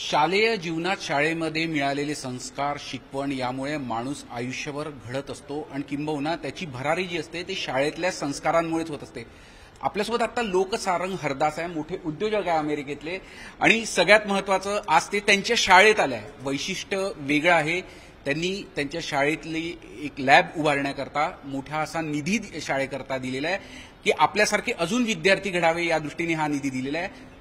शालेय जीवनात शाळेमध्ये मिळालेले संस्कार, शिकवण यामुळे माणूस आयुष्यभर घडत असतो आणि किंबहुना त्याची भरारी जी असते ती शाळेतल्या संस्कारांमुळेच होत असते. आपल्यासोबत आता लोकसारंग हरदास आहे, मोठे उद्योजक आहे अमेरिकेतले, आणि सगळ्यात महत्त्वाचं आज ते त्यांच्या शाळेत आले आहे. वैशिष्ट्य वेगळं आहे. त्यांनी त्यांच्या शाळेतली एक लॅब उभारण्याकरता मोठा असा निधी शाळेकरता दिलेला आहे की आपल्यासारखे अजून विद्यार्थी घडावे या दृष्टीने हा निधी दिलेला आहे.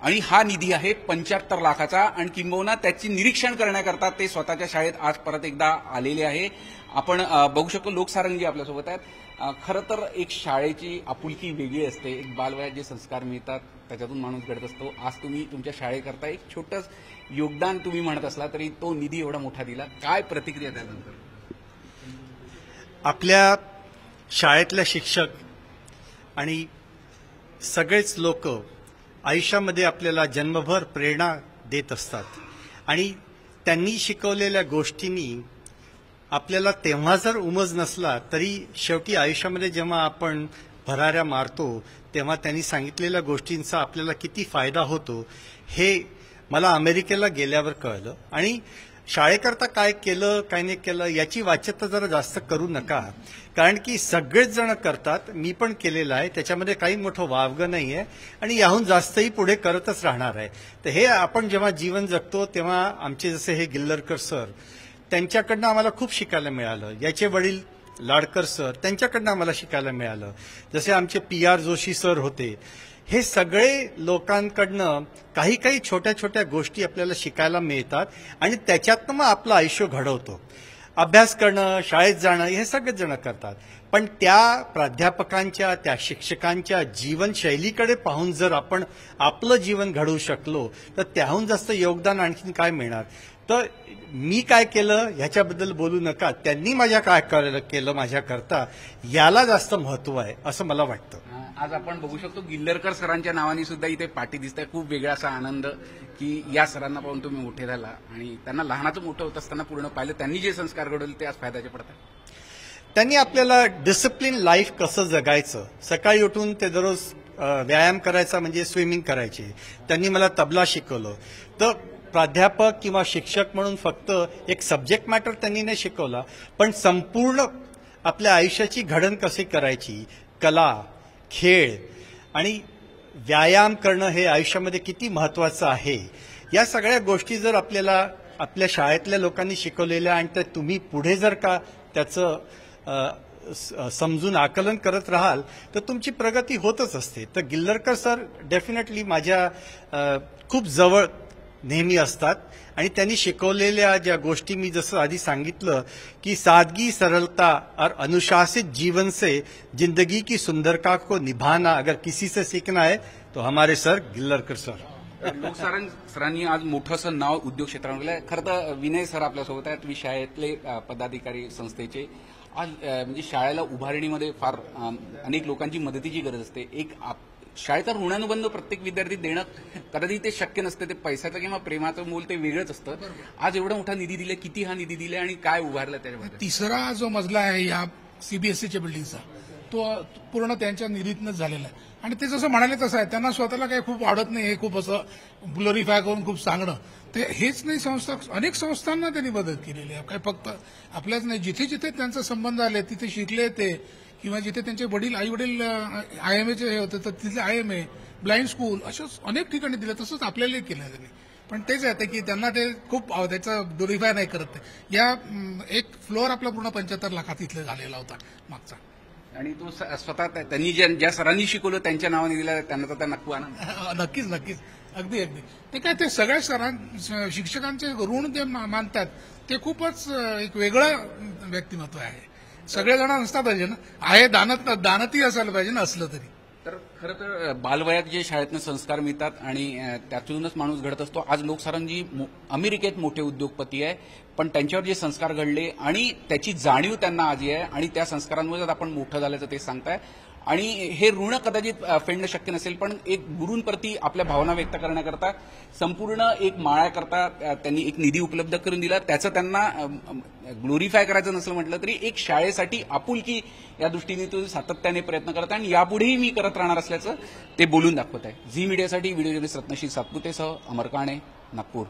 आणि हा निधी आहे 75 लाखाचा आणि किंबहुना त्याची निरीक्षण करण्याकरता ते स्वतःच्या शाळेत आज परत एकदा आलेले आहे. आपण बघू शकतो लोकसारंग जी आपल्यासोबत आहेत. खरं तर एक शाळेची आपुलकी वेगळी असते. एक बालवयात जे संस्कार मिळतात त्याच्यातून माणूस घडत असतो. आज तुम्ही तुमच्या शाळेकरता एक छोटंच योगदान तुम्ही म्हणत असला तरी तो निधी एवढा मोठा दिला. काय प्रतिक्रिया त्यानंतर? आपल्या शाळेतल्या शिक्षक आणि सगळेच लोक आयुष्यामध्ये आपल्याला जन्मभर प्रेरणा देत असतात आणि त्यांनी शिकवलेल्या गोष्टींनी आपल्याला तेव्हा जर उमज नसला तरी शेवटी आयुष्यामध्ये जेव्हा आपण भराऱ्या मारतो तेव्हा त्यांनी सांगितलेल्या गोष्टींचा आपल्याला किती फायदा होतो हे मला अमेरिकेला गेल्यावर कळलं. आणि शाळेकरता काय केलं काय नाही केलं याची वाच्यता जरा जास्त करू नका, कारण की सगळेच जण करतात. मी पण केलेलं आहे, त्याच्यामध्ये काही मोठं वावगं नाही आहे आणि याहून जास्तही पुढे करतच राहणार आहे. तर हे आपण जेव्हा जीवन जगतो तेव्हा आमचे जसे हे गिल्लरकर सर, त्यांच्याकडनं आम्हाला खूप शिकायला मिळालं. याचे वडील लाडकर सर, त्यांच्याकडनं आम्हाला शिकायला मिळालं. जसे आमचे PR जोशी सर होते. हे सगळे लोकांकडनं काही काही छोट्या छोट्या गोष्टी आपल्याला शिकायला मिळतात आणि त्याच्यातनं मग आपलं आयुष्य घडवतो. अभ्यास करणं, शाळेत जाणं हे सगळेच जण करतात, पण त्या प्राध्यापकांच्या, त्या शिक्षकांच्या जीवनशैलीकडे पाहून जर आपण आपलं जीवन घडवू शकलो तर त्याहून जास्त योगदान आणखीन काय मिळणार. तर मी काय केलं ह्याच्याबद्दल बोलू नका, त्यांनी माझ्या काय केलं माझ्याकरता याला जास्त महत्व आहे असं मला वाटतं. आज आपण बघू शकतो गिल्लरकर सरांच्या नावाने सुद्धा इथे पाठी दिसत आहे. खूप वेगळा असा आनंद की या सरांना पाहून तुम्ही मोठे झाला आणि त्यांना लहानाचं मोठं होत असताना पूर्ण पाहिलं. त्यांनी जे संस्कार घडवले ते आज फायद्याचे पडतात. त्यांनी आपल्याला डिसिप्लिन लाईफ कसं जगायचं, सकाळी उठून ते दररोज व्यायाम करायचा म्हणजे स्विमिंग करायचे. त्यांनी मला तबला शिकवलं. तर प्राध्यापक किंवा शिक्षक म्हणून फक्त एक सब्जेक्ट मॅटर त्यांनी नाही शिकवला, पण संपूर्ण आपल्या आयुष्याची घडण कशी करायची, कला, खेळ आणि व्यायाम करणं हे आयुष्यामध्ये किती महत्वाचं आहे, या सगळ्या गोष्टी जर आपल्याला आपल्या शाळेतल्या लोकांनी शिकवलेल्या आणि तर तुम्ही पुढे जर का त्याचं समजून आकलन करत राहाल तर तुमची प्रगती होतच असते. तर गिल्लरकर सर डेफिनेटली माझ्या खूप जवळ नेहमी असतात आणि त्यांनी शिकवलेल्या ज्या गोष्टी मी जसं आधी सांगितलं की सादगी, सरलता और अनुशासित जीवन से जिंदगी की सुंदरता को निभाना अगर किसी से सीखना है तो हमारे सर गिल्लरकर सर. लोकसारंग सरांनी आज मोठं असं नाव उद्योग क्षेत्रामध्ये. खरं तर विनय सर आपल्यासोबत आहेत, शाळेतले पदाधिकारी संस्थेचे. आज म्हणजे शाळेला उभारणीमध्ये फार अनेक लोकांची मदतीची गरज असते. एक शाळेचा ऋणानुबंध प्रत्येक विद्यार्थी देणं कधी ते शक्य नसते. ते पैशाचं किंवा प्रेमाचं मोल ते वेगळंच असतं. आज एवढा मोठा निधी दिला, किती हा निधी दिला आणि काय उभारलं त्याच्यामध्ये? तिसरा जो मजला आहे या CBSEच्या बिल्डिंगचा तो पूर्ण त्यांच्या निधीतनंच झालेला आहे. आणि ते जसं म्हणाले तसं आहे, त्यांना स्वतःला काही खूप आवडत नाही हे खूप असं ग्लोरीफाय करून खूप सांगणं. ते हेच नाही, संस्था अनेक संस्थांना त्यांनी मदत केलेली आहे. काय फक्त आपल्याच नाही, जिथे जिथे त्यांचा संबंध आले तिथे शिकले ते, किंवा जिथे त्यांचे वडील आई वडील IMAचे हे होते तर तिथले IMA, ब्लाइंड स्कूल अशा अनेक ठिकाणी दिलं. तसंच आपल्यालाही केलं त्यांनी. पण तेच आहे की त्यांना ते खूप त्याचं ग्लोरीफाय नाही करत ते. या एक फ्लोअर आपला पूर्ण 75 लाखात इथलं झालेला होता मागचा. आणि तो स्वतः त्यांनी ज्या सरांनी शिकवलं त्यांच्या नावाने दिला, त्यांना तर नक्की आनंद. नक्कीच नक्कीच, अगदी अगदी. ते काय ते सगळ्या शिक्षकांचे ऋण ते मानतात ते खूपच एक वेगळं व्यक्तिमत्व आहे. सगळेजण नसता पाहिजे ना, आहे दानतही असायला पाहिजे ना असलं तरी. तर खरं तर बालवयात जे शाळेतनं संस्कार मिळतात आणि त्यातूनच माणूस घडत असतो. आज लोकसारंगजी अमेरिकेत मोठे उद्योगपती आहे, पण त्यांच्यावर जे संस्कार घडले आणि त्याची जाणीव त्यांना आजी आहे आणि त्या संस्कारांमुळे आपण मोठं झाल्याचं ते सांगताय. आणि हे ऋण कदाचित फेडणं शक्य नसेल, पण एक गुरूंप्रती आपल्या भावना व्यक्त करण्याकरता संपूर्ण एक माळ्याकरता त्यांनी एक निधी उपलब्ध करून दिला. त्याचं त्यांना ग्लोरीफाय करायचं नसलं म्हटलं तरी एक शाळेसाठी आपुलकी या दृष्टीने तो सातत्याने प्रयत्न करत आहे आणि यापुढेही मी करत राहणार असल्याचं ते बोलून दाखवत आहे. झी मीडियासाठी व्हिडिओ जर्नलिस्ट रत्नशील सातपुतेसह अमर काणे, नागपूर.